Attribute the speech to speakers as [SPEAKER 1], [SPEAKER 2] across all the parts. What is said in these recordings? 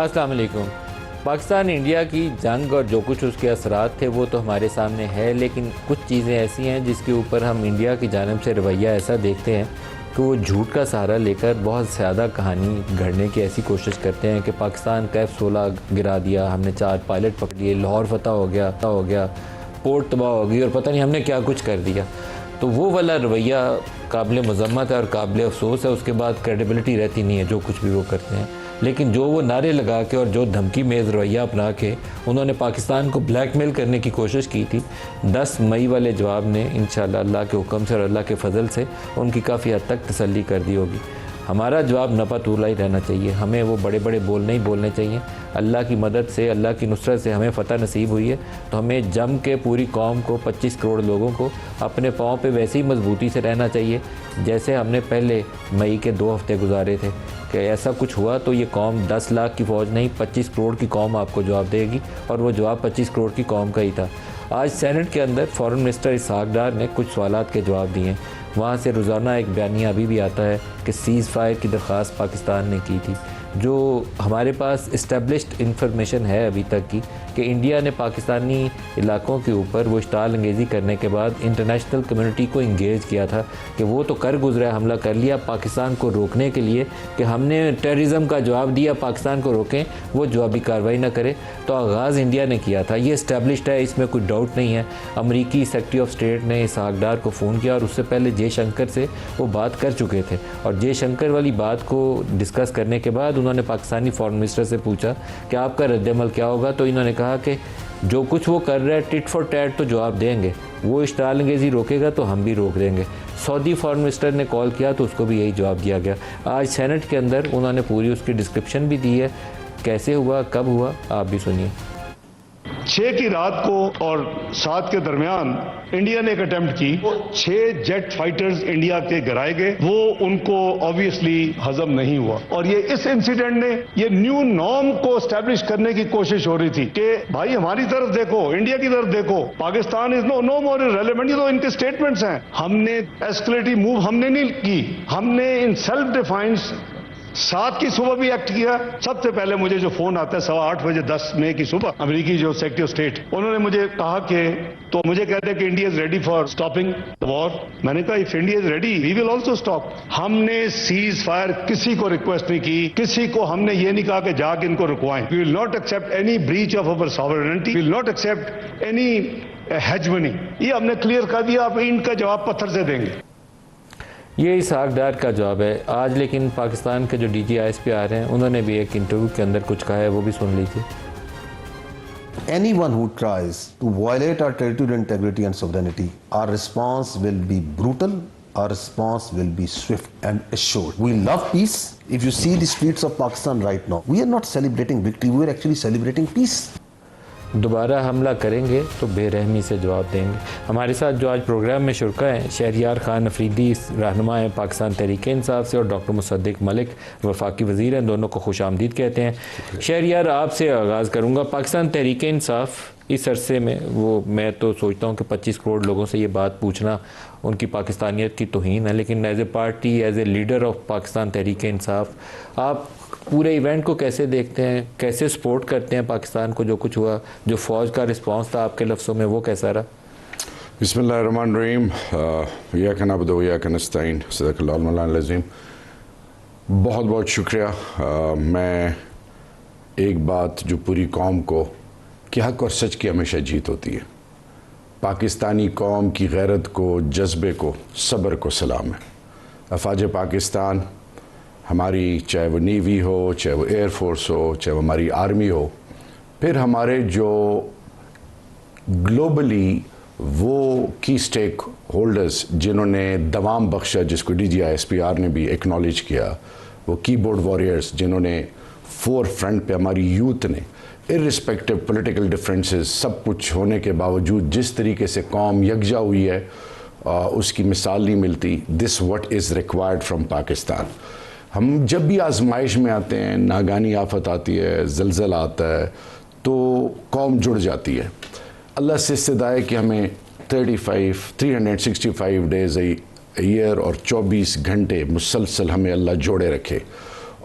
[SPEAKER 1] अस्सलाम वालेकुम। पाकिस्तान इंडिया की जंग और जो कुछ उसके असरात थे वो तो हमारे सामने है, लेकिन कुछ चीज़ें ऐसी हैं जिसके ऊपर हम इंडिया की जानिब से रवैया ऐसा देखते हैं कि वो झूठ का सहारा लेकर बहुत ज़्यादा कहानी गढ़ने की ऐसी कोशिश करते हैं कि पाकिस्तान का F-16 गिरा दिया, हमने 4 पायलट पकड़ लिए, लाहौर फतह हो गया, पोर्ट तबाह हो गई और पता नहीं हमने क्या कुछ कर दिया। तो वो वाला रवैया काबिल मज़म्मत है और काबिल अफसोस है। उसके बाद क्रेडिबिलिटी रहती नहीं है जो कुछ भी वो करते हैं। लेकिन जो वो नारे लगा के और जो धमकी मेज़ रवैया अपना के उन्होंने पाकिस्तान को ब्लैकमेल करने की कोशिश की थी, 10 मई वाले जवाब ने इंशाअल्लाह अल्लाह के हुक्म से और अल्लाह के फ़ज़ल से उनकी काफ़ी हद तक तसल्ली कर दी होगी। हमारा जवाब नपा-तुला ही रहना चाहिए, हमें वो बड़े बड़े बोल नहीं बोलने चाहिए। अल्लाह की मदद से, अल्लाह की नुसरत से हमें फ़तह नसीब हुई है तो हमें जम के पूरी कौम को, 25 करोड़ लोगों को अपने पाँव पे वैसे ही मजबूती से रहना चाहिए जैसे हमने पहले मई के 2 हफ़्ते गुजारे थे। कि ऐसा कुछ हुआ तो ये कौम 10 लाख की फ़ौज नहीं, 25 करोड़ की कौम आपको जवाब देगी और वो जवाब 25 करोड़ की कौम का ही था। आज सेनेट के अंदर फ़ॉरेन मिनिस्टर इसहाक डार ने कुछ सवालात के जवाब दिए हैं। वहाँ से रोज़ाना एक बयानिया अभी भी आता है कि सीज़ फायर की दरख्वास्त पाकिस्तान ने की थी। जो हमारे पास इस्टेब्लिश्ड इंफॉर्मेशन है अभी तक की कि इंडिया ने पाकिस्तानी इलाकों के ऊपर वो इश्ताल अंगेज़ी करने के बाद इंटरनेशनल कम्युनिटी को इंगेज किया था कि वो तो कर गुजरा, हमला कर लिया पाकिस्तान को रोकने के लिए कि हमने टेररिज्म का जवाब दिया, पाकिस्तान को रोकें, वो जवाबी कार्रवाई ना करे। तो आगाज़ इंडिया ने किया था, ये इस्टेब्लिश्ड है, इसमें कोई डाउट नहीं है। अमरीकी सेक्रेटरी ऑफ स्टेट ने इसहाक डार को फ़ोन किया और उससे पहले जयशंकर से वो बात कर चुके थे और जयशंकर वाली बात को डिस्कस करने के बाद उन्होंने पाकिस्तानी फॉरेन मिनिस्टर से पूछा कि आपका रद्द-ए-अमल क्या होगा। तो इन्होंने कहा कि जो कुछ वो कर रहा है टिट फॉर टैट तो जवाब देंगे, वो इश्ताल अंगेज़ी रोकेगा तो हम भी रोक देंगे। सऊदी फॉरेन मिनिस्टर ने कॉल किया तो उसको भी यही जवाब दिया गया। आज सेनेट के अंदर उन्होंने पूरी उसकी डिस्क्रिप्शन भी दी है, कैसे हुआ, कब हुआ, आप भी सुनिए।
[SPEAKER 2] 6 की रात को और 7 के दरमियान इंडिया ने एक अटेम्प्ट की, वो 6 जेट फाइटर्स इंडिया के गिराए गए, वो उनको ऑब्वियसली हजम नहीं हुआ और ये इस इंसिडेंट ने ये न्यू नॉर्म को एस्टेब्लिश करने की कोशिश हो रही थी कि भाई हमारी तरफ देखो, इंडिया की तरफ देखो, Pakistan is no more irrelevant. ये तो इनके स्टेटमेंट्स हैं। हमने एस्केलेटिव मूव हमने नहीं की, हमने इन सेल्फ डिफाइंस 7 की सुबह भी एक्ट किया। सबसे पहले मुझे जो फोन आता है 8:15 बजे 10 मई की सुबह, अमेरिकी जो सेक्रेटरी ऑफ स्टेट, उन्होंने मुझे कहा कि तो मुझे कहते हैं कि India is ready for stopping the war. मैंने कहा if India is ready we will also stop. हमने सीज फायर किसी को रिक्वेस्ट नहीं की, किसी को हमने ये नहीं कहा कि जाके इनको रुकवाएं। We will not accept any breach of our sovereignty, we will not accept any hegemony. ये हमने क्लियर कर दिया, आप इनका जवाब पत्थर से देंगे।
[SPEAKER 1] ये इसहाक डार का जवाब है। आज लेकिन पाकिस्तान के जो DGISP आ रहे हैं उन्होंने भी एक इंटरव्यू के अंदर कुछ कहा है, वो भी सुन लीजिए।
[SPEAKER 3] Anyone who tries to violate our territorial integrity and sovereignty, our response will be brutal, our response will be swift and assured. We love peace. If you see the streets of Pakistan right now, we are not celebrating victory, we are actually celebrating peace.
[SPEAKER 1] दोबारा हमला करेंगे तो बेरहमी से जवाब देंगे। हमारे साथ जो आज प्रोग्राम में शुरका हैं, शहरियार खान अफरीदी रहनुमा हैं पाकिस्तान तहरीक-ए-इंसाफ से और डॉक्टर मुसद्दिक मलिक वफाकी वज़ीर हैं, दोनों को खुश आमदीद कहते हैं। शहरियार, आपसे आगाज़ करूँगा। पाकिस्तान तहरीक-ए-इंसाफ इस अरसे में, वो मैं तो सोचता हूँ कि 25 करोड़ लोगों से ये बात पूछना उनकी पाकिस्तानियत की तौहीन है, लेकिन as a party, as a leader of Pakistan Tehreek-e-Insaf आप पूरे इवेंट को कैसे देखते हैं, कैसे सपोर्ट करते हैं पाकिस्तान को? जो कुछ हुआ, जो फ़ौज का रिस्पांस था आपके लफ्ज़ों में, वो कैसा रहा?
[SPEAKER 4] बिस्मिल्लाहिर्रहमानिर्रहीम, इय्याका नअबुदु व इय्याका नस्तईन, सदक़ल्लाहुल मौलाना अज़ीम। बहुत बहुत शुक्रिया। मैं एक बात जो पूरी कौम को कि हक़ और सच की हमेशा जीत होती है। पाकिस्तानी कौम की गैरत को, जज्बे को, सब्र को सलाम है। अफ़वाज पाकिस्तान, हमारी चाहे वो नेवी हो, चाहे वो एयर फोर्स हो, चाहे वो हमारी आर्मी हो, फिर हमारे जो ग्लोबली वो की स्टेक होल्डर्स जिन्होंने दवाम बख्शा, जिसको DGISPR ने भी एक्नॉलेज किया, वो कीबोर्ड वॉरियर्स जिन्होंने फोर फ्रंट पे हमारी यूथ ने इर्रिस्पेक्टिव पॉलिटिकल डिफरेंसेस सब कुछ होने के बावजूद जिस तरीके से कौम यकजा हुई है, उसकी मिसाल नहीं मिलती। This what is required from Pakistan. हम जब भी आजमाइश में आते हैं, नागानी आफत आती है, ज़लज़ला आता है, तो कौम जुड़ जाती है। अल्लाह से इस्तदा है कि हमें 365 डेज़ ईयर और 24 घंटे मुसलसल हमें अल्लाह जोड़े रखे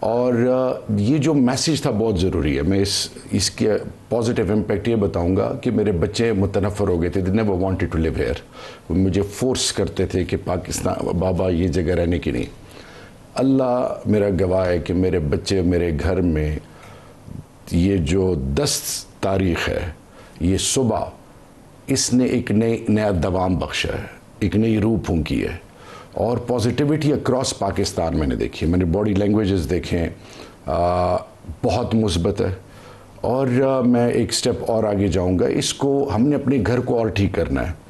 [SPEAKER 4] और ये जो मैसेज था बहुत ज़रूरी है। मैं इसके पॉजिटिव इम्पैक्ट ये बताऊंगा कि मेरे बच्चे मुतनफ़र हो गए थे, they never wanted to live here. मुझे फोर्स करते थे कि पाकिस्तान बाबा ये जगह रहने की नहीं। अल्लाह मेरा गवाह है कि मेरे बच्चे मेरे घर में ये जो 10 तारीख़ है, ये सुबह इसने एक नया दवाम बख्शा है, एक नई रूह फूंकी है और पॉजिटिविटी अक्रॉस पाकिस्तान मैंने देखी है। मैंने बॉडी लैंग्वेजेस देखें, बहुत मुस्बत है। और मैं एक स्टेप और आगे जाऊंगा, इसको हमने अपने घर को और ठीक करना है।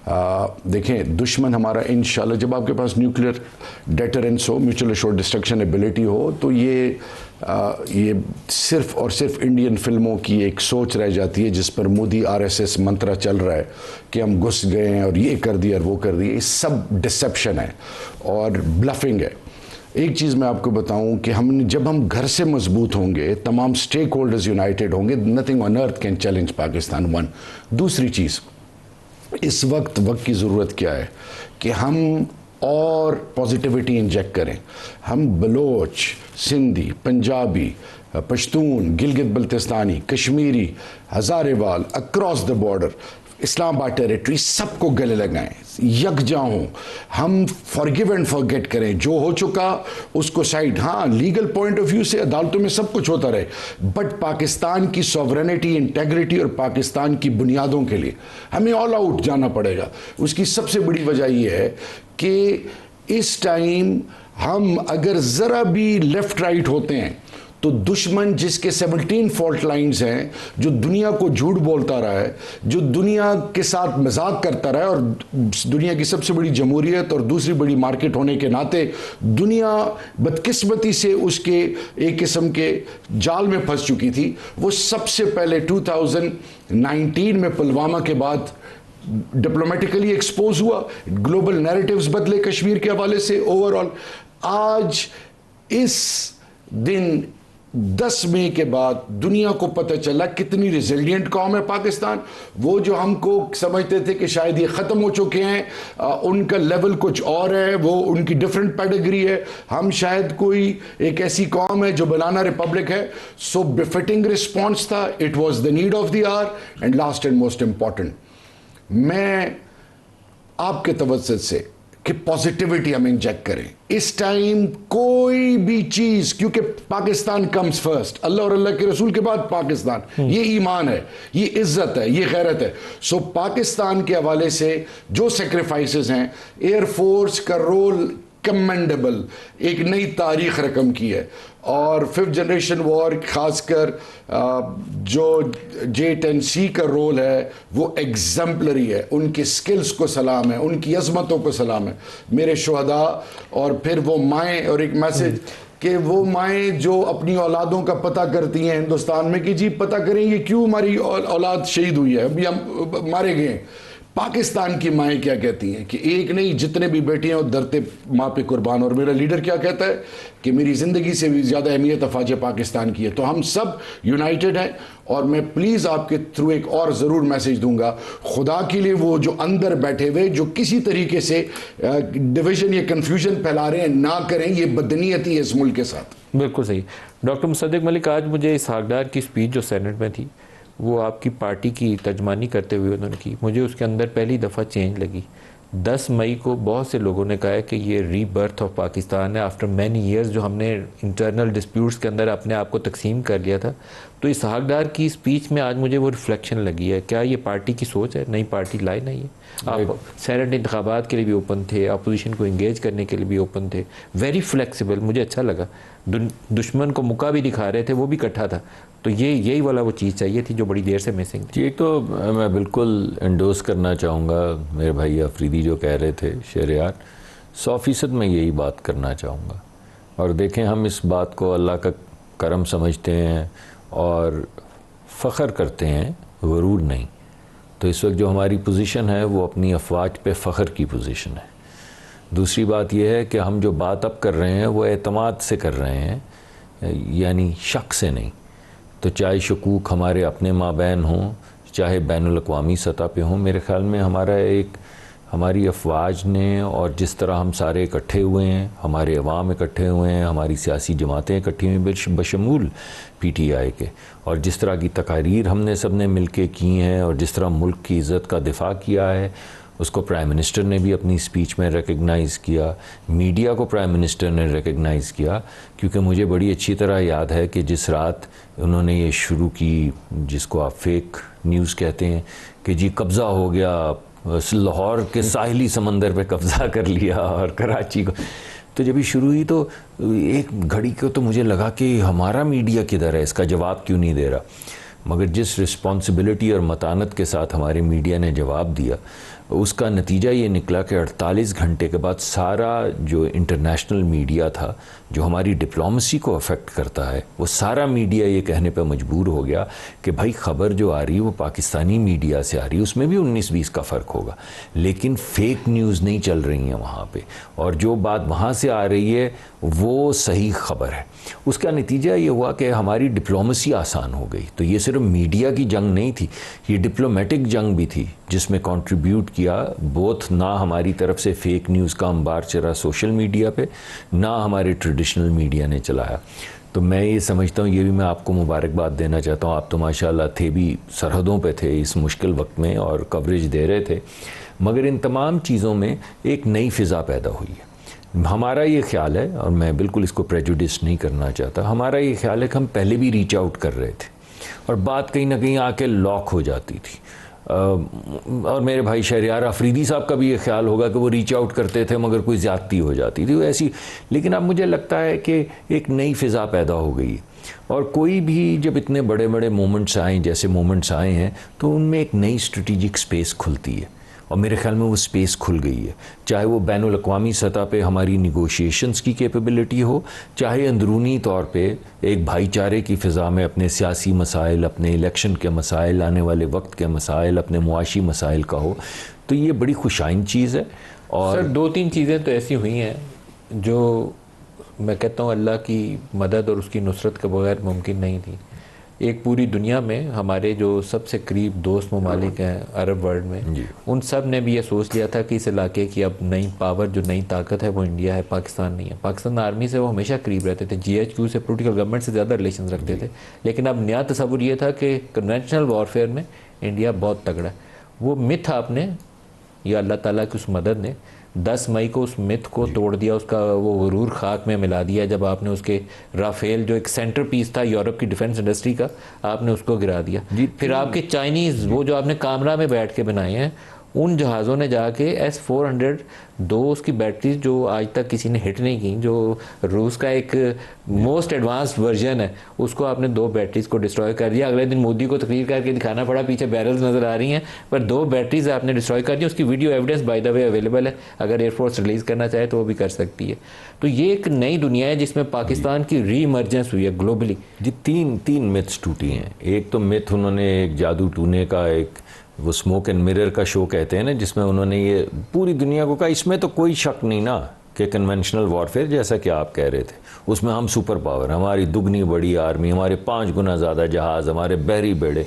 [SPEAKER 4] देखें दुश्मन हमारा इंशाल्लाह, जब आपके पास न्यूक्लियर डेटरेंस हो, म्यूचुअल एश्योर्ड डिस्ट्रक्शन एबिलिटी हो, तो ये सिर्फ और सिर्फ इंडियन फिल्मों की एक सोच रह जाती है जिस पर मोदी RSS मंत्रा चल रहा है कि हम घुस गए हैं और ये कर दिया और वो कर दिया। ये सब डिसेप्शन है और ब्लफिंग है। एक चीज़ मैं आपको बताऊं कि जब हम घर से मजबूत होंगे, तमाम स्टेक होल्डर्स यूनाइटेड होंगे, nothing on earth can challenge Pakistan. One, दूसरी चीज़, इस वक्त की ज़रूरत क्या है कि हम और पॉजिटिविटी इंजेक्ट करें। हम Baloch, Sindhi, Punjabi, Pashtun, Gilgit Baltistani, Kashmiri, Hazarewal, across the border, Islamabad territory, सबको गले लगाएं, यकजा हों। हम फॉरगिव एंड फॉरगेट करें, जो हो चुका उसको साइड। हाँ, लीगल पॉइंट ऑफ व्यू से अदालतों में सब कुछ होता रहे, बट पाकिस्तान की सॉवरेनिटी, इंटेग्रिटी और पाकिस्तान की बुनियादों के लिए हमें ऑल आउट जाना पड़ेगा। उसकी सबसे बड़ी वजह यह है कि इस टाइम हम अगर ज़रा भी लेफ्ट राइट होते हैं तो दुश्मन जिसके 17 फॉल्ट लाइंस हैं, जो दुनिया को झूठ बोलता रहा है, जो दुनिया के साथ मजाक करता रहा है, और दुनिया की सबसे बड़ी जमहूरियत और दूसरी बड़ी मार्केट होने के नाते दुनिया बदकिस्मती से उसके एक किस्म के जाल में फंस चुकी थी। वो सबसे पहले 2019 में पुलवामा के बाद डिप्लोमेटिकली एक्सपोज हुआ, ग्लोबल नैरेटिव्स बदले कश्मीर के हवाले से। ओवरऑल आज इस दिन 10 मई के बाद दुनिया को पता चला कितनी रिजिलियंट कौम है पाकिस्तान। वो जो हमको समझते थे कि शायद ये ख़त्म हो चुके हैं, उनका लेवल कुछ और है, वो उनकी डिफरेंट पेडिग्री है। हम शायद कोई एक ऐसी कौम है जो बनाना रिपब्लिक है। सो बिफिटिंग रिस्पॉन्स था, it was the need of the hour. And last and most important, मैं आपके तवज्जुह से कि पॉजिटिविटी हम इंजेक्ट करें इस टाइम। कोई भी चीज, क्योंकि पाकिस्तान कम्स फर्स्ट, अल्लाह और अल्लाह के रसूल के बाद पाकिस्तान, ये ईमान है, ये इज्जत है, ये गैरत है। सो पाकिस्तान के हवाले से जो सेक्रीफाइसेस हैं, एयरफोर्स का रोल कमेंडेबल, एक नई तारीख रकम की है। और 5th जनरेशन वॉर, खासकर जो J10C का रोल है वो एग्जाम्पलरी है। उनकी स्किल्स को सलाम है, उनकी अजमतों को सलाम है, मेरे शुहदा। और फिर वो माएँ, और एक मैसेज कि वो माएँ जो अपनी औलादों का पता करती हैं हिंदुस्तान में कि जी पता करेंगे क्यों हमारी औलाद शहीद हुई है, अभी हम मारे गए। पाकिस्तान की माएँ क्या कहती हैं कि एक नहीं, जितने भी बेटे हैं वो धरते माँ पे कुर्बान। और मेरा लीडर क्या कहता है कि मेरी ज़िंदगी से भी ज़्यादा अहमियत अफवाज पाकिस्तान की है। तो हम सब यूनाइटेड हैं। और मैं प्लीज़ आपके थ्रू एक और ज़रूर मैसेज दूंगा, खुदा के लिए वो जो अंदर बैठे हुए जो किसी तरीके से डिवीज़न या कन्फ्यूजन फैला रहे हैं, ना करें। ये बदनीयती है इस मुल्क के साथ।
[SPEAKER 1] बिल्कुल सही। डॉक्टर मुसद्दिक मलिक, आज मुझे इसहाक डार की स्पीच जो सेनेट में थी, वो आपकी पार्टी की तर्जमानी करते हुए उन्होंने की, मुझे उसके अंदर पहली दफ़ा चेंज लगी। 10 मई को बहुत से लोगों ने कहा है कि ये रीबर्थ ऑफ पाकिस्तान है आफ्टर मैनी ईयर्स, जो हमने इंटरनल डिस्प्यूट्स के अंदर अपने आप को तकसीम कर लिया था। तो इसहाक डार की स्पीच में आज मुझे वो रिफ्लेक्शन लगी है। क्या ये पार्टी की सोच है, नई पार्टी लाई नहीं है? आप सेनेट इंतखाबात के लिए भी ओपन थे, अपोजिशन को इंगेज करने के लिए भी ओपन थे, वेरी फ्लेक्सिबल, मुझे अच्छा लगा। दुश्मन को मुका भी दिखा रहे थे, वो भी इकट्ठा था। तो यही वाला वो चीज़ चाहिए थी जो बड़ी देर से मिसिंग थी।
[SPEAKER 5] एक तो मैं बिल्कुल एंडोर्स करना चाहूँगा मेरे भाई अफरीदी जो कह रहे थे, शहरयार 100% मैं यही बात करना चाहूँगा। और देखें, हम इस बात को अल्लाह का करम समझते हैं और फ़ख्र करते हैं, गरूर नहीं। तो इस वक्त जो हमारी पोजीशन है वो अपनी अफवाज पे फ़ख्र की पोजीशन है। दूसरी बात यह है कि हम जो बात अब कर रहे हैं वो एतमाद से कर रहे हैं, यानी शक से नहीं। तो चाहे शकूक हमारे अपने माबैन हों, चाहे बैनुल अक़वामी सतह पे हों, मेरे ख़्याल में हमारा एक हमारी अफवाज ने, और जिस तरह हम सारे इकट्ठे हुए हैं, हमारे अवाम इकट्ठे हुए हैं, हमारी सियासी जमातें इकट्ठी हुई बशमूल PTI के, और जिस तरह की तकारीर हमने सब ने मिल के की हैं, और जिस तरह मुल्क की इज़्ज़त का दिफा किया है, उसको प्राइम मिनिस्टर ने भी अपनी स्पीच में रिकग्नाइज़ किया, मीडिया को प्राइम मिनिस्टर ने रिकग्नाइज़ किया। क्योंकि मुझे बड़ी अच्छी तरह याद है कि जिस रात उन्होंने ये शुरू की, जिसको आप फेक न्यूज़ कहते हैं, कि जी कब्ज़ा हो गया, लाहौर के साहिली समंदर पे कब्ज़ा कर लिया और कराची को, तो जब ये शुरू हुई तो एक घड़ी को तो मुझे लगा कि हमारा मीडिया किधर है, इसका जवाब क्यों नहीं दे रहा। मगर जिस रिस्पॉन्सिबिलिटी और मतानत के साथ हमारे मीडिया ने जवाब दिया, उसका नतीजा ये निकला कि 48 घंटे के बाद सारा जो इंटरनेशनल मीडिया था, जो हमारी डिप्लोमेसी को अफेक्ट करता है, वो सारा मीडिया ये कहने पे मजबूर हो गया कि भाई ख़बर जो आ रही है वो पाकिस्तानी मीडिया से आ रही है, उसमें भी 19-20 का फ़र्क होगा, लेकिन फ़ेक न्यूज़ नहीं चल रही हैं वहाँ पे, और जो बात वहाँ से आ रही है वो सही ख़बर है। उसका नतीजा ये हुआ कि हमारी डिप्लोमेसी आसान हो गई। तो ये सिर्फ मीडिया की जंग नहीं थी, ये डिप्लोमेटिक जंग भी थी, जिसमें कंट्रीब्यूट किया बोथ ना हमारी तरफ से फेक न्यूज़ का अंबार चढ़ा सोशल मीडिया पे, ना हमारे ट्रेडिशनल मीडिया ने चलाया। तो मैं ये समझता हूँ, ये भी मैं आपको मुबारकबाद देना चाहता हूँ, आप तो माशाल्लाह थे भी, सरहदों पे थे इस मुश्किल वक्त में और कवरेज दे रहे थे। मगर इन तमाम चीज़ों में एक नई फ़िज़ा पैदा हुई है। हमारा ये ख्याल है, और मैं बिल्कुल इसको प्रेजुडिस नहीं करना चाहता, हमारा ये ख्याल है कि हम पहले भी रीच आउट कर रहे थे और बात कहीं ना कहीं आके लॉक हो जाती थी। और मेरे भाई शहरयार अफरीदी साहब का भी ये ख्याल होगा कि वो रीच आउट करते थे मगर कोई ज़्यादती हो जाती थी ऐसी। लेकिन अब मुझे लगता है कि एक नई फ़िज़ा पैदा हो गई, और कोई भी जब इतने बड़े बड़े मोमेंट्स आए, जैसे मोमेंट्स आए हैं, तो उनमें एक नई स्ट्रेटिजिक स्पेस खुलती है, और मेरे ख्याल में वो स्पेस खुल गई है। चाहे वो बैनुल अक़वामी सतह पे हमारी निगोशिएशंस की कैपेबिलिटी हो, चाहे अंदरूनी तौर पे एक भाईचारे की फ़िज़ा में अपने सियासी मसाइल, अपने इलेक्शन के मसाइल, आने वाले वक्त के मसाइल, अपने मुआशी मसाइल का हो, तो ये बड़ी खुशाइन चीज़ है। और
[SPEAKER 1] सर 2-3 चीज़ें तो ऐसी हुई हैं जो मैं कहता हूँ अल्लाह की मदद और उसकी नुसरत के बगैर मुमकिन नहीं थी। एक पूरी दुनिया में हमारे जो सबसे करीब दोस्त ममालिक हैं अरब वर्ल्ड में, उन सब ने भी ये सोच लिया था कि इस इलाके की अब नई पावर, जो नई ताकत है वो इंडिया है, पाकिस्तान नहीं है। पाकिस्तान आर्मी से वो हमेशा करीब रहते थे, GHQ से, पोलिटिकल गवर्नमेंट से ज़्यादा रिलेशन रखते थे, लेकिन अब नया तस्वुर ये था कि कन्वेंशनल वॉरफेयर में इंडिया बहुत तगड़ा है। वो मिथ आपने, या अल्लाह ताला की उस मदद ने 10 मई को उस मिथ को तोड़ दिया, उसका वो गुरूर खाक में मिला दिया जब आपने उसके राफेल, जो एक सेंटर पीस था यूरोप की डिफेंस इंडस्ट्री का, आपने उसको गिरा दिया। फिर आपके चाइनीज़, वो जो आपने कामरा में बैठ के बनाए हैं, उन जहाज़ों ने जाके S-400 2 उसकी बैटरीज जो आज तक किसी ने हिट नहीं की, जो रूस का एक मोस्ट एडवांस्ड वर्जन है, उसको आपने 2 बैटरीज को डिस्ट्रॉय कर दिया। अगले दिन मोदी को तकरीर करके दिखाना पड़ा, पीछे बैरल्स नज़र आ रही हैं, पर 2 बैटरीज आपने डिस्ट्रॉय कर दी। उसकी video evidence by the way available है, अगर एयरफोर्स रिलीज़ करना चाहे तो वो भी कर सकती है। तो ये एक नई दुनिया है जिसमें पाकिस्तान की री इमर्जेंस हुई है ग्लोबली।
[SPEAKER 5] जी, तीन मिथ्स टूटी हैं। एक तो मिथ उन्होंने एक जादू टूने का, एक वो स्मोक एंड मिरर का शो कहते हैं ना, जिसमें उन्होंने ये पूरी दुनिया को कहा, इसमें तो कोई शक नहीं ना कि कन्वेंशनल वॉरफेयर, जैसा कि आप कह रहे थे, उसमें हम सुपर पावर, हमारी दुगनी बड़ी आर्मी, हमारे 5 गुना ज़्यादा जहाज़, हमारे बहरी बेड़े,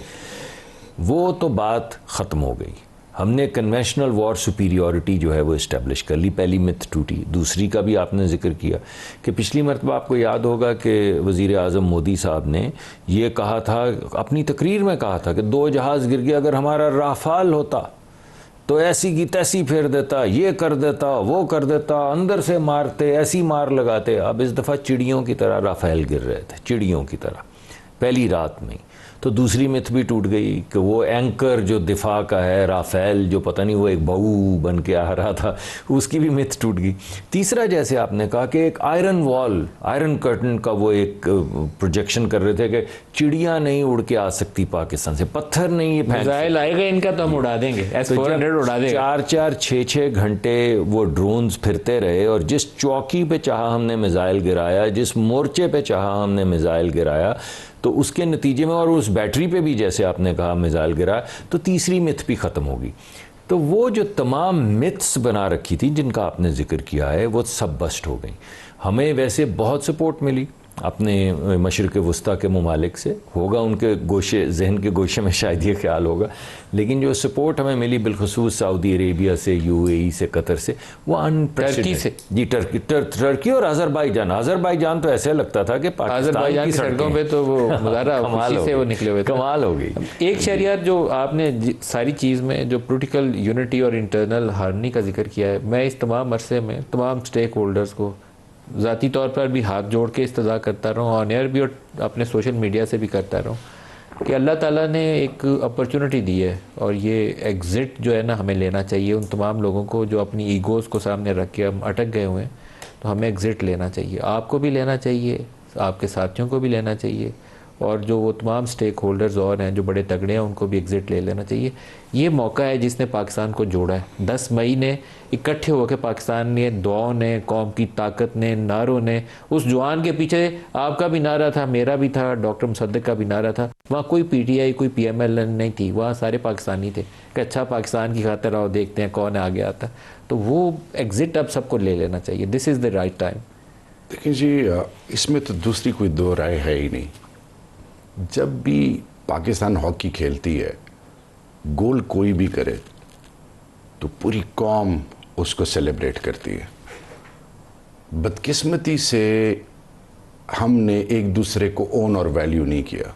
[SPEAKER 5] वो तो बात ख़त्म हो गई। हमने कन्वेंशनल वॉर सुपीरियॉरिटी जो है वो इस्टेब्लिश कर ली, पहली मिथ टूटी। दूसरी का भी आपने जिक्र किया कि पिछली मरतबा आपको याद होगा कि वज़ीर आज़म मोदी साहब ने ये कहा था, अपनी तकरीर में कहा था कि 2 जहाज़ गिर गया, अगर हमारा राफाल होता तो ऐसी की तैसी फेर देता, ये कर देता, वो कर देता, अंदर से मारते, ऐसी मार लगाते। अब इस दफ़ा चिड़ियों की तरह राफेल गिर रहे थे, चिड़ियों की तरह, पहली रात में। तो दूसरी मिथ भी टूट गई कि वो एंकर जो दिफा का है राफेल, जो पता नहीं वो एक बहू बन के आ रहा था, उसकी भी मिथ टूट गई। तीसरा, जैसे आपने कहा कि एक आयरन वॉल, आयरन कर्टन का वो एक प्रोजेक्शन कर रहे थे कि चिड़ियाँ नहीं उड़ के आ सकती पाकिस्तान से, पत्थर नहीं
[SPEAKER 1] मिसाइल आएगा इनका तो हम उड़ा देंगे, S-400 उड़ा देंगे।
[SPEAKER 5] 4-4, 6-6 घंटे वो ड्रोन्स फिरते रहे, और जिस चौकी पे चाहा हमने मिसाइल गिराया, जिस मोर्चे पे चाहा हमने मिसाइल गिराया, तो उसके नतीजे में, और उस बैटरी पे भी जैसे आपने कहा मिसाइल गिरा, तो तीसरी मिथ भी ख़त्म होगी। तो वो जो तमाम मिथ्स बना रखी थी जिनका आपने जिक्र किया है, वो सब बस्ट हो गई। हमें वैसे बहुत सपोर्ट मिली, अपने मशरक़ वस्ता के ममालिक से होगा, उनके गोशे जहन के गोशे में शायद ये ख्याल होगा, लेकिन जो सपोर्ट हमें मिली बिलखसूस सऊदी अरेबिया से, यूएई से, कतर से, वो अनप्रेसिडेंटेड
[SPEAKER 1] से
[SPEAKER 5] जी, टर्की और अज़रबैजान तो ऐसे लगता था कि
[SPEAKER 1] अज़रबैजान की सड़कों पे तो वो मुजाहरा खुशी से वो निकले हुए थे।
[SPEAKER 5] कमाल हो गई।
[SPEAKER 1] एक शहरियार जो आपने सारी चीज़ में जो पोलिटिकल यूनिटी और इंटरनल हार्मनी का जिक्र किया है, मैं इस तमाम अरसे में तमाम स्टेक होल्डर्स को ज़ाती तौर पर भी हाथ जोड़ के इस्तज़ा करता रहूँ, ऑन एयर भी और अपने सोशल मीडिया से भी करता रहूँ कि अल्लाह ताला ने एक अपॉर्चुनिटी दी है और ये एग्ज़िट जो है ना हमें लेना चाहिए। उन तमाम लोगों को जो अपनी ईगोज़ को सामने रख के हम अटक गए हुए हैं, तो हमें एग्ज़िट लेना चाहिए। आपको भी लेना चाहिए, आपके साथियों को भी लेना चाहिए, और जो वो तमाम स्टेक होल्डर्स और हैं जो बड़े तगड़े हैं उनको भी एग्ज़िट ले लेना चाहिए। ये मौका है जिसने पाकिस्तान को जोड़ा है। 10 मई ने इकट्ठे होकर पाकिस्तान ने, दुआओं ने, कौम की ताकत ने, नारों ने, उस जवान के पीछे आपका भी नारा था, मेरा भी था, डॉक्टर मुसद्दिक का भी नारा था। वहाँ कोई पीटीआई, कोई पीएमएल नहीं थी, वहाँ सारे पाकिस्तानी थे कि अच्छा पाकिस्तान की खातिर आओ, देखते हैं कौन आगे आता। तो वो एग्ज़िट अब सबको ले लेना चाहिए। This is the right time.
[SPEAKER 4] देखिए जी, इसमें तो दूसरी कोई दो राय है ही नहीं। जब भी पाकिस्तान हॉकी खेलती है, गोल कोई भी करे तो पूरी कौम उसको सेलिब्रेट करती है। बदकिस्मती से हमने एक दूसरे को ओन और वैल्यू नहीं किया।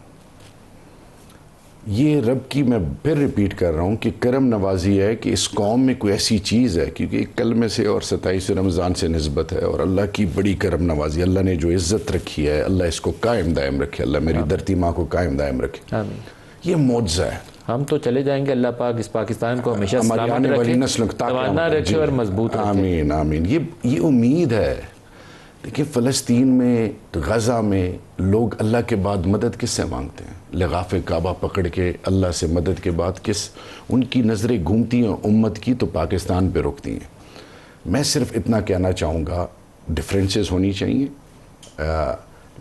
[SPEAKER 4] ये रब की, मैं फिर रिपीट कर रहा हूँ कि करम नवाजी है कि इस कौम में कोई ऐसी चीज़ है, क्योंकि कलमे से और 27 रमज़ान से निस्बत है, और अल्लाह की बड़ी करम नवाजी, अल्लाह ने जो इज़्ज़त रखी है, अल्लाह इसको कायम दायम रखे, अल्लाह मेरी धरती माँ को कायम दायम रखे।
[SPEAKER 1] आमीन।
[SPEAKER 4] ये मौजज़ा है।
[SPEAKER 1] हम तो चले जाएंगे, अल्लाह पाक इस पाकिस्तान को हमेशा
[SPEAKER 4] हमारी
[SPEAKER 1] सलामत
[SPEAKER 4] आने वाली
[SPEAKER 1] रखे,
[SPEAKER 4] नस्लों को
[SPEAKER 1] तवाना रखे और मजबूत रखे।
[SPEAKER 4] आमीन आमीन। ये उम्मीद है। देखिए, फ़लस्तीन में, गज़ा में लोग अल्लाह के बाद मदद किससे मांगते हैं? लगाफ़े काबा पकड़ के अल्लाह से मदद के बाद उनकी नज़रें घूमती हैं उम्मत की तो पाकिस्तान पे रुकती हैं। मैं सिर्फ इतना कहना चाहूँगा, डिफरेंसेस होनी चाहिए,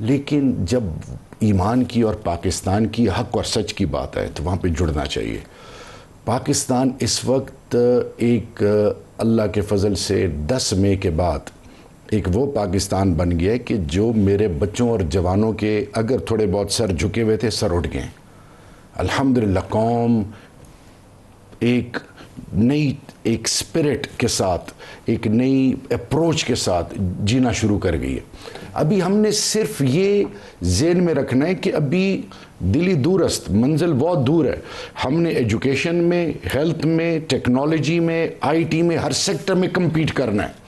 [SPEAKER 4] लेकिन जब ईमान की और पाकिस्तान की हक और सच की बात है तो वहाँ पे जुड़ना चाहिए। पाकिस्तान इस वक्त एक अल्लाह के फजल से 10 मई के बाद एक वो पाकिस्तान बन गया है कि जो मेरे बच्चों और जवानों के अगर थोड़े बहुत सर झुके हुए थे, सर उठ गए। अल्हम्दुलिल्लाह, कौम एक नई एक स्पिरिट के साथ, एक नई अप्रोच के साथ जीना शुरू कर गई है। अभी हमने सिर्फ ये ज़हन में रखना है कि अभी दिली दूरस्त, मंजिल बहुत दूर है। हमने एजुकेशन में, हेल्थ में, टेक्नोलॉजी में, आईटी में, हर सेक्टर में कम्पीट करना है।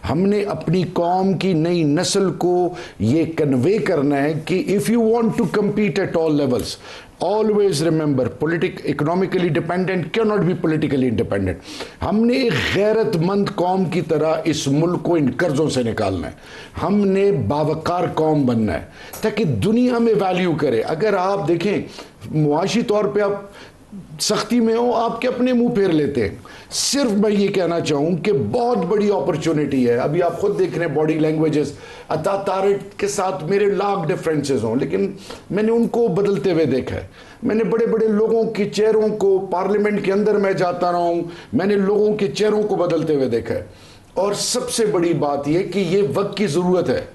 [SPEAKER 4] हमने अपनी कौम की नई नस्ल को ये कन्वे करना है कि if you want to compete at all levels, always remember economically dependent can not be politically independent. हमने एक गैरतमंद कौम की तरह इस मुल्क को इन कर्जों से निकालना है। हमने बावकार कौम बनना है ताकि दुनिया में वैल्यू करे। अगर आप देखें, मुआशी तौर पे आप सख्ती में हो, आपके अपने मुंह फेर लेते हैं। सिर्फ मैं ये कहना चाहूँ कि बहुत बड़ी अपॉर्चुनिटी है। अभी आप खुद देख रहे हैं बॉडी लैंग्वेजेस, अता तारिक के साथ मेरे लाख डिफरेंसेस हों, लेकिन मैंने उनको बदलते हुए देखा है। मैंने बड़े बड़े लोगों के चेहरों को, पार्लियामेंट के अंदर मैं जाता रहा हूँ, मैंने लोगों के चेहरों को बदलते हुए देखा है। और सबसे बड़ी बात यह कि ये वक्त की ज़रूरत है।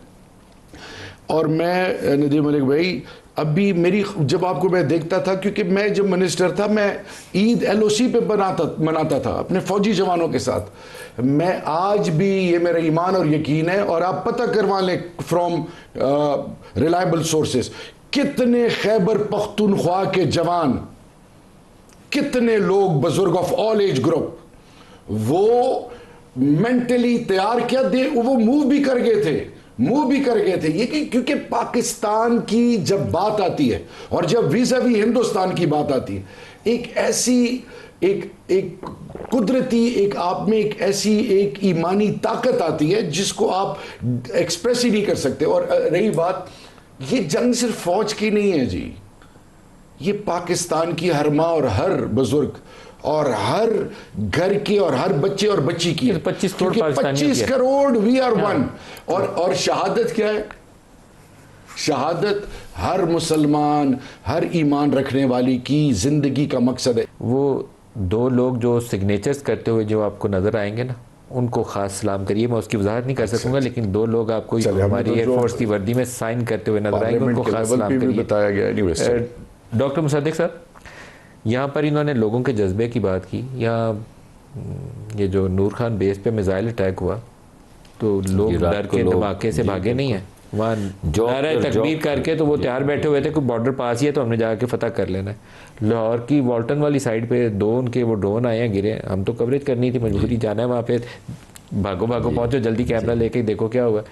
[SPEAKER 4] और मैं नदीम मलिक भाई, अभी मेरी, जब आपको मैं देखता था, क्योंकि मैं जब मिनिस्टर था, मैं ईद LOC पे मनाता था अपने फौजी जवानों के साथ। मैं आज भी, ये मेरा ईमान और यकीन है, और आप पता करवा लें फ्रॉम रिलायबल सोर्सेस, कितने खैबर पख्तूनख्वा के जवान, कितने लोग बुजुर्ग ऑफ ऑल एज ग्रुप, वो मेंटली तैयार किया, वो मूव भी कर गए थे, ये क्योंकि पाकिस्तान की जब बात आती है और जब वीज़ावी हिंदुस्तान की बात आती है, एक ऐसी एक कुदरती, एक आप में एक ऐसी एक ईमानी ताकत आती है जिसको आप एक्सप्रेस ही नहीं कर सकते। और रही बात, ये जंग सिर्फ फौज की नहीं है जी, ये पाकिस्तान की हर माँ और हर बुजुर्ग और हर घर के और हर बच्चे और बच्ची की, 25 करोड़ वी आर वन। और शहादत क्या है? शहादत हर मुसलमान, हर ईमान रखने वाली की जिंदगी का मकसद है।
[SPEAKER 1] वो 2 लोग जो सिग्नेचर्स करते हुए जो आपको नजर आएंगे ना, उनको खास सलाम करिए। मैं उसकी वजाहत नहीं कर सकूंगा, लेकिन 2 लोग आपको
[SPEAKER 4] चलिए, हमने
[SPEAKER 1] हमारी
[SPEAKER 4] तो जो
[SPEAKER 1] एयरफोर्स की वर्दी में साइन करते हुए नजर आएंगे, उनको खास सलाम
[SPEAKER 4] भी
[SPEAKER 1] करिए।
[SPEAKER 4] बताया गया। Anyway,
[SPEAKER 1] डॉक्टर मुसद्दिक साहब, यहाँ पर इन्होंने लोगों के जज्बे की बात की। यहाँ ये जो नूर खान बेस पे मिसाइल अटैक हुआ तो लोग
[SPEAKER 5] ये रात
[SPEAKER 1] डर
[SPEAKER 5] को
[SPEAKER 1] के
[SPEAKER 5] लोग-
[SPEAKER 1] धमाके से
[SPEAKER 5] जी,
[SPEAKER 1] भागे नहीं है, वहाँ
[SPEAKER 5] जॉब
[SPEAKER 1] नारा
[SPEAKER 5] कर-
[SPEAKER 1] तकबीर
[SPEAKER 5] जॉब
[SPEAKER 1] करके तो वो तैयार बैठे हुए थे कि बॉर्डर पास ही है तो हमने जाके फतह कर लेना है। लाहौर की वॉल्टन वाली साइड पे 2 उनके वो ड्रोन आए हैं, गिरे। हम तो कवरेज करनी थी, मजबूरी जाना है वहाँ पे, भागो भागो पहुंचो जल्दी, कैमरा लेके देखो क्या हुआ।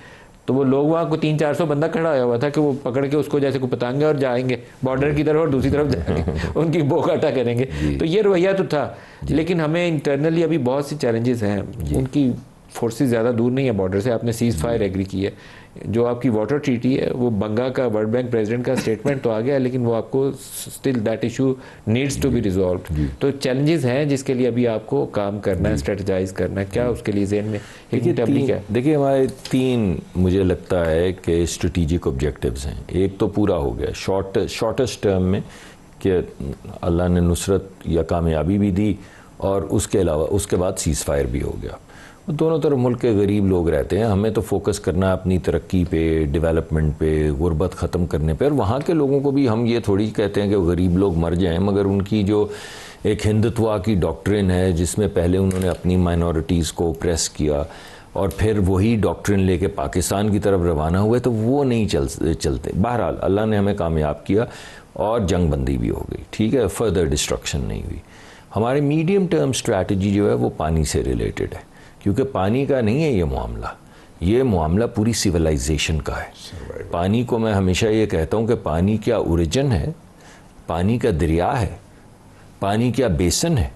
[SPEAKER 1] तो वो लोग वहाँ को 300-400 बंदा खड़ा हुआ हुआ था कि वो पकड़ के उसको जैसे को पतंगे और जाएंगे बॉर्डर की तरफ और दूसरी तरफ जाएंगे उनकी बोकाटा करेंगे। तो ये रवैया तो था, लेकिन हमें इंटरनली अभी बहुत सी चैलेंजेस हैं। उनकी फोर्सेस ज़्यादा दूर नहीं है बॉर्डर से। आपने सीज फायर एग्री की है, जो आपकी वाटर ट्रीटी है वो बंगा का वर्ल्ड बैंक प्रेसिडेंट का स्टेटमेंट तो आ गया, लेकिन वो आपको still that issue needs to be resolve. तो चैलेंजेस हैं जिसके लिए अभी आपको काम करना है, स्ट्रेटजाइज करना है। क्या उसके लिए ज़हन में
[SPEAKER 5] देखिए हमारे 3 मुझे लगता है कि स्ट्रेटेजिक ऑब्जेक्टिव्स हैं। एक तो पूरा हो गया शॉर्टेस्ट टर्म में कि अल्लाह ने नुसरत या कामयाबी भी दी, और उसके अलावा उसके बाद सीज़ फायर भी हो गया। दोनों तरफ मुल्क के गरीब लोग रहते हैं, हमें तो फोकस करना है अपनी तरक्की पे, डेवलपमेंट पे, गुर्बत ख़त्म करने पे। और वहाँ के लोगों को भी हम ये थोड़ी कहते हैं कि गरीब लोग मर जाएं, मगर उनकी जो एक हिंदुत्वा की डॉक्ट्रिन है जिसमें पहले उन्होंने अपनी माइनॉरिटीज़ को प्रेस किया और फिर वही डॉक्ट्रिन लेके पाकिस्तान की तरफ रवाना हुए, तो वो नहीं चलते। बहरहाल अल्लाह ने हमें कामयाब किया और जंग बंदी भी हो गई, ठीक है, फर्दर डिस्ट्रक्शन नहीं हुई। हमारे मीडियम टर्म स्ट्रैटेजी जो है वो पानी से रिलेटेड है, क्योंकि पानी का नहीं है ये मामला पूरी सिविलाइजेशन का है। पानी को मैं हमेशा ये कहता हूँ कि पानी क्या ओरिजिन है, पानी का दरिया है, पानी क्या बेसन है,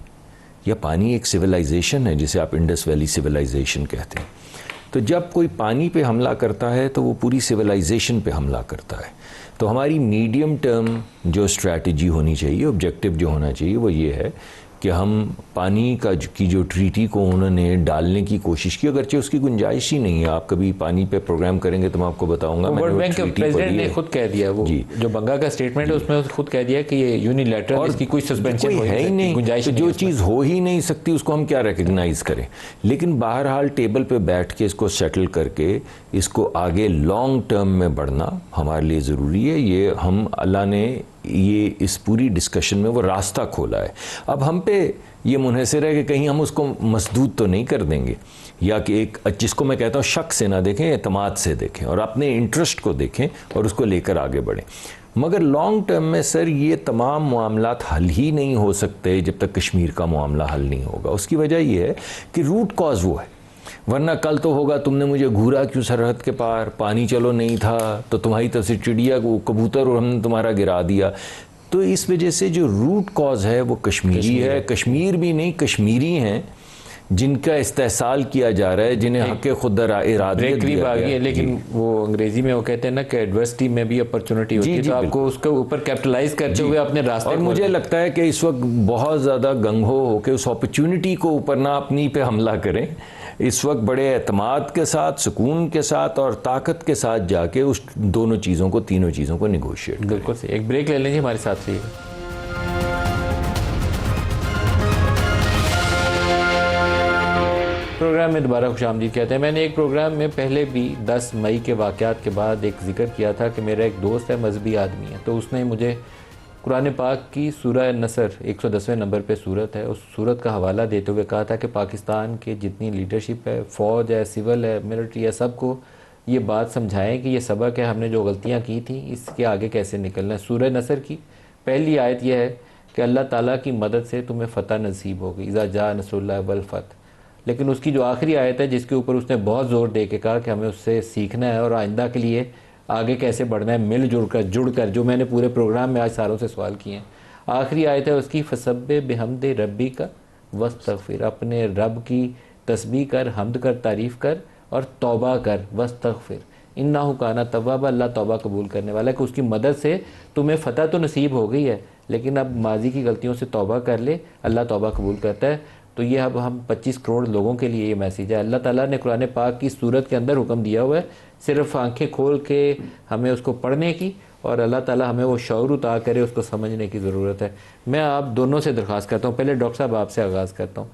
[SPEAKER 5] या पानी एक सिविलाइजेशन है जिसे आप इंडस वैली सिविलाइजेशन कहते हैं। तो जब कोई पानी पे हमला करता है तो वो पूरी सिविलाइजेशन पे हमला करता है। तो हमारी मीडियम टर्म जो स्ट्रैटेजी होनी चाहिए, ऑब्जेक्टिव जो होना चाहिए, वो ये है कि हम पानी की जो ट्रीटी को उन्होंने डालने की कोशिश की, अगरचे उसकी गुंजाइश ही नहीं है। आप कभी पानी पे प्रोग्राम करेंगे तो मैं आपको बताऊंगा।
[SPEAKER 1] वर्ल्ड बैंक के प्रेसिडेंट ने खुद कह दिया, वो जो बंगा का स्टेटमेंट है उसमें खुद कह दिया कि ये यूनिलैटरल, इसकी कोई सस्पेंशन
[SPEAKER 5] है ही नहीं, गुंजाइश। तो जो चीज़ हो ही नहीं सकती उसको हम क्या रिकग्नाइज करें। लेकिन बहरहाल टेबल पे बैठ के इसको सेटल करके इसको आगे लॉन्ग टर्म में बढ़ना हमारे लिए ज़रूरी है। ये हम अल्लाह ने ये इस पूरी डिस्कशन में वो रास्ता खोला है। अब हम पे ये मुनहसर है कि कहीं हम उसको मसदूद तो नहीं कर देंगे, या कि एक जिसको मैं कहता हूँ शक से ना देखें, एतमाद से देखें और अपने इंटरेस्ट को देखें और उसको लेकर आगे बढ़ें। मगर लॉन्ग टर्म में सर ये तमाम मामलात हल ही नहीं हो सकते जब तक कश्मीर का मामला हल नहीं होगा। उसकी वजह ये है कि रूट कॉज वो है, वरना कल तो होगा तुमने मुझे घूरा क्यों सरहद के पार, पानी चलो नहीं था तो तुम्हारी तरफ से चिड़िया को कबूतर और हमने तुम्हारा गिरा दिया। तो इस वजह से जो रूट कॉज है वो कश्मीरी है। कश्मीर भी नहीं, कश्मीरी हैं जिनका इस्तेहसाल किया जा रहा है, जिन्हें हक़ खुद इरादियत दिया गया है।
[SPEAKER 1] लेकिन वो अंग्रेजी में वो कहते हैं ना कि एडवर्सिटी में भी अपॉर्चुनिटी होती है, तो आपको उसके ऊपर कैपिटलाइज करते हुए अपने रास्ते।
[SPEAKER 5] और मुझे लगता है कि इस वक्त बहुत ज़्यादा गंगो होकर उस अपॉर्चुनिटी को ऊपर ना अपनी पे हमला करें। इस वक्त बड़े एतमाद के साथ, सुकून के साथ और ताकत के साथ जाके उस दोनों चीज़ों को, तीनों चीज़ों को निगोशिएट करें।
[SPEAKER 1] बिल्कुल सही। एक ब्रेक ले लेंगे, हमारे साथ रहिए। प्रोग्राम में दोबारा खुशामदीद कहते हैं। मैंने एक प्रोग्राम में पहले भी 10 मई के वाक़यात के बाद एक जिक्र किया था कि मेरा एक दोस्त है, मजहबी आदमी है, तो उसने मुझे कुरान पाक की सूरह नसर 110वें नंबर पे सूरत है, उस सूरत का हवाला देते हुए कहा था कि पाकिस्तान के जितनी लीडरशिप है, फ़ौज है, सिविल है, मिलिट्री है, सबको ये बात समझाएं कि ये सबक है, हमने जो गलतियाँ की थी इसके आगे कैसे निकलना है। सूरह नसर की पहली आयत यह है कि अल्लाह ताला की मदद से तुम्हें फ़तह नसीब होगी, इज़ा जा नसरुल्लाह वल फ़तह। लेकिन उसकी जो आखिरी आयत है जिसके ऊपर उसने बहुत ज़ोर दे के कहा कि हमें उससे सीखना है और आइंदा के लिए आगे कैसे बढ़ना है, मिल जुड़ कर, जो मैंने पूरे प्रोग्राम में आज सारों से सवाल किए हैं। आखिरी आयत है उसकी, फसब्बे बिहम्दे रब्बी का वस्तगफिर, अपने रब की तस्बीह कर, हमद कर, तारीफ़ कर और तौबा कर, वस्तगफिर इन्नहु काना तव्वाबा, अल्लाह तौबा कबूल करने वाला है। कि उसकी मदद से तुम्हें फ़तह तो नसीब हो गई है, लेकिन अब माजी की गलतियों से तौबा कर ले, अल्लाह तौबा कबूल करता है। तो ये अब हम 25 करोड़ लोगों के लिए ये मैसेज है। अल्लाह ताला ने कुरान पाक की सूरत के अंदर हुक्म दिया हुआ है सिर्फ आंखें खोल के हमें उसको पढ़ने की, और अल्लाह ताला हमें वो शऊर उता करे, उसको समझने की ज़रूरत है। मैं आप दोनों से दरख्वास्त करता हूँ, पहले डॉक्टर साहब आपसे आगाज़ करता हूँ।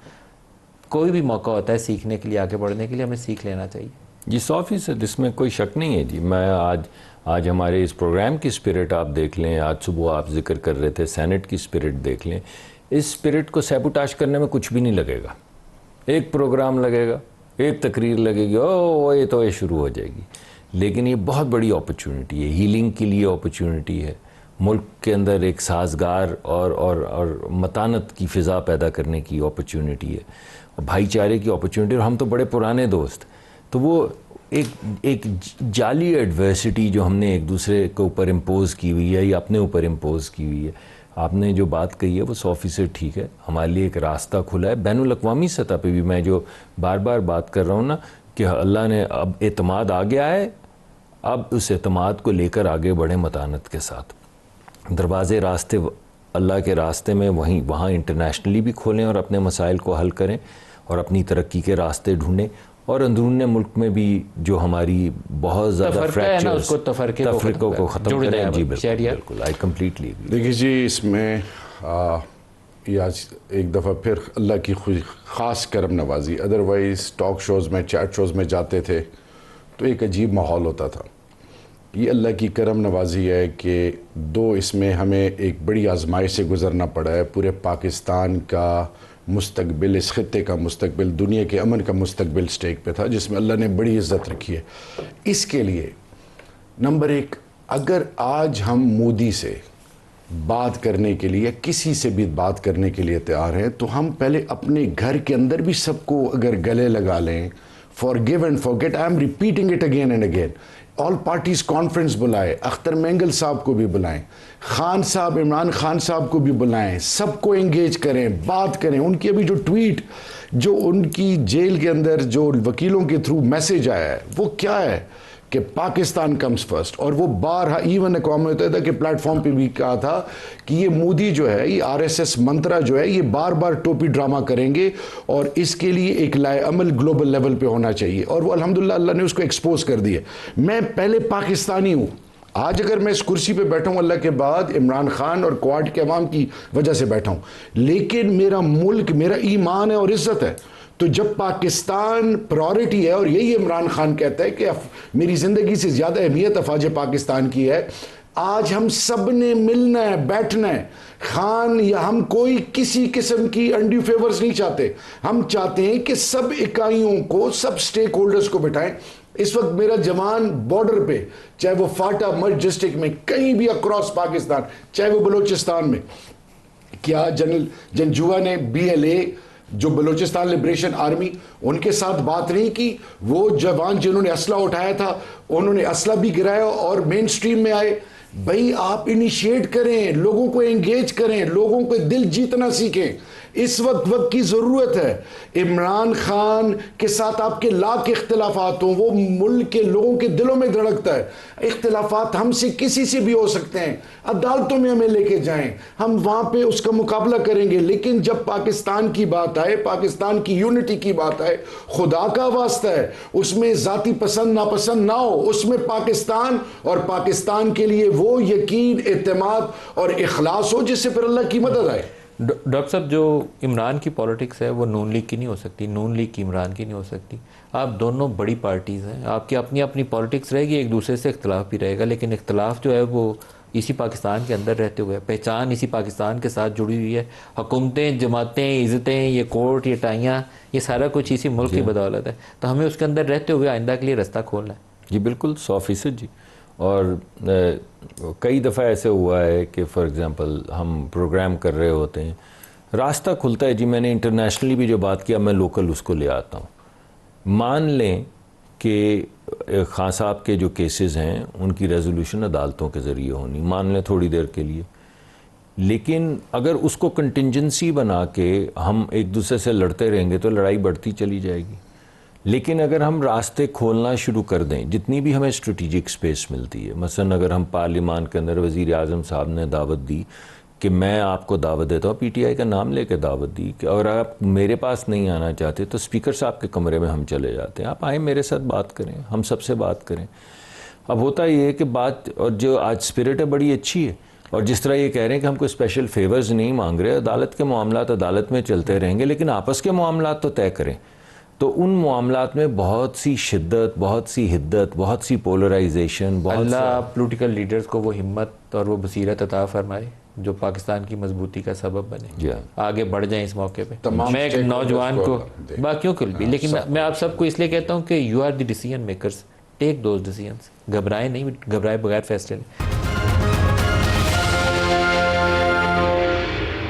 [SPEAKER 1] कोई भी मौका होता है सीखने के लिए, आगे बढ़ने के लिए, हमें सीख लेना चाहिए।
[SPEAKER 5] जी 100%, इसमें कोई शक नहीं है जी। मैं आज हमारे इस प्रोग्राम की स्पिरिट आप देख लें, आज सुबह आप जिक्र कर रहे थे सेनेट की स्पिरिट देख लें, इस स्पिरिट को सैबोटाज करने में कुछ भी नहीं लगेगा। एक प्रोग्राम लगेगा, एक तकरीर लगेगी, ओ ये शुरू हो जाएगी। लेकिन ये बहुत बड़ी अपॉर्चुनिटी है, हीलिंग के लिए अपॉर्चुनिटी है, मुल्क के अंदर एक साजगार और मतानत की फ़िज़ा पैदा करने की अपॉर्चुनिटी है, भाईचारे की अपॉर्चुनिटी। और हम तो बड़े पुराने दोस्त, तो वो एक जाली एडवर्सिटी जो हमने एक दूसरे के ऊपर इम्पोज़ की हुई है या अपने ऊपर इम्पोज़ की हुई है, आपने जो बात कही है वो 100% ठीक है। हमारे लिए एक रास्ता खुला है बैनुल अक़वामी सतह पे भी। मैं जो बार बार बात कर रहा हूँ ना कि अल्लाह ने अब एतमाद आ गया है, अब उस एतमाद को लेकर आगे बढ़े मतानत के साथ। दरवाज़े रास्ते अल्लाह के रास्ते में वहाँ इंटरनेशनली भी खोलें और अपने मसाइल को हल करें और अपनी तरक्की के रास्ते ढूंढें। और अंदरूनी मुल्क में भी जो हमारी बहुत ज़्यादा फ्रैक्चर्स, तफरीक़ों को ख़त्म करें। जी बिल्कुल, आई कम्प्लीटली।
[SPEAKER 4] देखिए जी, इसमें ये आज एक दफ़ा फिर अल्लाह की ख़ास करम नवाजी। अदरवाइज़ टॉक शोज़ में, चैट शोज़ में जाते थे तो एक अजीब माहौल होता था। ये अल्लाह की करम नवाजी है कि इसमें हमें एक बड़ी आजमाइश से गुज़रना पड़ा है। पूरे पाकिस्तान का मुस्तकबिल, इस खित्ते का मुस्तकबिल, दुनिया के अमन का मुस्तकबिल स्टेक पे था, जिसमें अल्लाह ने बड़ी इज़्ज़त रखी है। इसके लिए नंबर 1, अगर आज हम मोदी से बात करने के लिए, किसी से भी बात करने के लिए तैयार हैं, तो हम पहले अपने घर के अंदर भी सबको अगर गले लगा लें, forgive and forget, I am repeating it again and again, all parties conference बुलाएं, अख्तर मेंगल साहब को भी बुलाएं, खान साहब, इमरान खान साहब को भी बुलाएं, सबको एंगेज करें, बात करें। उनकी अभी जो ट्वीट, जो उनकी जेल के अंदर जो वकीलों के थ्रू मैसेज आया है, वो क्या है कि पाकिस्तान कम्स फर्स्ट। और वो बारहा इवन अक़वाम मुत्तहिदा के प्लेटफॉर्म पे भी कहा था कि ये मोदी जो है, ये RSS मंत्रा जो है, ये बार बार टोपी ड्रामा करेंगे और इसके लिए एक लाए अमल ग्लोबल लेवल पे होना चाहिए। और वो अल्हम्दुलिल्लाह अल्लाह ने उसको एक्सपोज कर दिया। मैं पहले पाकिस्तानी हूँ, आज अगर मैं इस कुर्सी पे बैठा हूँ अल्लाह के बाद इमरान खान और क्वाड के अवाम की वजह से बैठा हूँ, लेकिन मेरा मुल्क, मेरा ईमान है और इज़्ज़त है। तो जब पाकिस्तान प्रायोरिटी है, और यही इमरान खान कहता है कि मेरी ज़िंदगी से ज़्यादा अहमियत अफवाज पाकिस्तान की है, आज हम सब ने मिलना है, बैठना है। खान या हम कोई किसी किस्म की अनड्यू फेवर्स नहीं चाहते। हम चाहते हैं कि सब इकाइयों को, सब स्टेक होल्डर्स को बिठाएं। इस वक्त मेरा जवान बॉर्डर पे, चाहे वो फाटा मर्ज डिस्ट्रिक्ट में, कहीं भी अक्रॉस पाकिस्तान, चाहे वो बलूचिस्तान में, क्या जनरल जंजुआ ने BLA जो बलूचिस्तान लिबरेशन आर्मी, उनके साथ बात नहीं की? वो जवान जिन्होंने असला उठाया था, उन्होंने असला भी गिराया और मेन स्ट्रीम में आए। भाई आप इनिशिएट करें, लोगों को एंगेज करें, लोगों को दिल जीतना सीखें। इस वक्त की ज़रूरत है। इमरान खान के साथ आपके लाख इख्तिलाफात हों, वो मुल्क के लोगों के दिलों में धड़कता है। इख्तिलाफात हमसे किसी से भी हो सकते हैं, अदालतों में हमें लेके जाएं, हम वहाँ पे उसका मुकाबला करेंगे। लेकिन जब पाकिस्तान की बात आए, पाकिस्तान की यूनिटी की बात आए, खुदा का वास्ता है, उसमें ज़ाती पसंद नापसंद ना हो, उसमें पाकिस्तान और पाकिस्तान के लिए वो यकीन, एतमाद और इखलास हो जिससे फिर अल्लाह की मदद आए।
[SPEAKER 1] डॉक्टर साहब, जो इमरान की पॉलिटिक्स है वो नून लीग की नहीं हो सकती, नून लीग की इमरान की नहीं हो सकती। आप दोनों बड़ी पार्टीज़ हैं, आपकी अपनी अपनी पॉलिटिक्स रहेगी, एक दूसरे से इख्तलाफ भी रहेगा, लेकिन इख्तलाफ जो है वो इसी पाकिस्तान के अंदर रहते हुए, पहचान इसी पाकिस्तान के साथ जुड़ी हुई है। हुकूमतें, जमातें, इज़्ज़तें, ये कोर्ट, ये टाइयाँ, ये सारा कुछ इसी मुल्क की बदौलत है। तो हमें उसके अंदर रहते हुए आइंदा के लिए रास्ता खोलना है।
[SPEAKER 5] जी बिल्कुल, 100% जी। और कई दफ़ा ऐसे हुआ है कि फॉर एग्ज़ाम्पल हम प्रोग्राम कर रहे होते हैं, रास्ता खुलता है जी। मैंने इंटरनेशनली भी जो बात किया, मैं लोकल उसको ले आता हूँ। मान लें कि खान साहब के जो केसेस हैं उनकी रेजोल्यूशन अदालतों के ज़रिए होनी, मान लें थोड़ी देर के लिए, लेकिन अगर उसको कंटिजेंसी बना के हम एक दूसरे से लड़ते रहेंगे तो लड़ाई बढ़ती चली जाएगी। लेकिन अगर हम रास्ते खोलना शुरू कर दें, जितनी भी हमें स्ट्रेटिजिक स्पेस मिलती है, मसलन अगर हम पार्लियामान के अंदर वज़ीर आज़म साहब ने दावत दी कि मैं आपको दावत देता हूँ, PTI का नाम लेके दावत दी कि और आप मेरे पास नहीं आना चाहते तो स्पीकर साहब के कमरे में हम चले जाते हैं, आप आए मेरे साथ बात करें, हम सबसे बात करें। अब होता ये है कि बात, और जो आज स्पिरिट है बड़ी अच्छी है, और जिस तरह ये कह रहे हैं कि हम कोई स्पेशल फेवर्स नहीं मांग रहे, अदालत के मामलात अदालत में चलते रहेंगे, लेकिन आपस के मामलात तो तय करें। तो उन मामलात में बहुत सी शिद्दत, बहुत सी हिद्दत, बहुत सी पोलराइजेशन, बहुत
[SPEAKER 1] अल्लाह पॉलिटिकल लीडर्स को वो हिम्मत और वो बसीरत अता फरमाए जो पाकिस्तान की मजबूती का सबब बने, आगे बढ़ जाएं इस मौके पे। मैं एक नौजवान को, बाकियों को भी, लेकिन मैं आप सबको इसलिए कहता हूँ कि you are the decision makers, take those decisions, घबराएं नहीं, घबराए बगैर फैसले लें।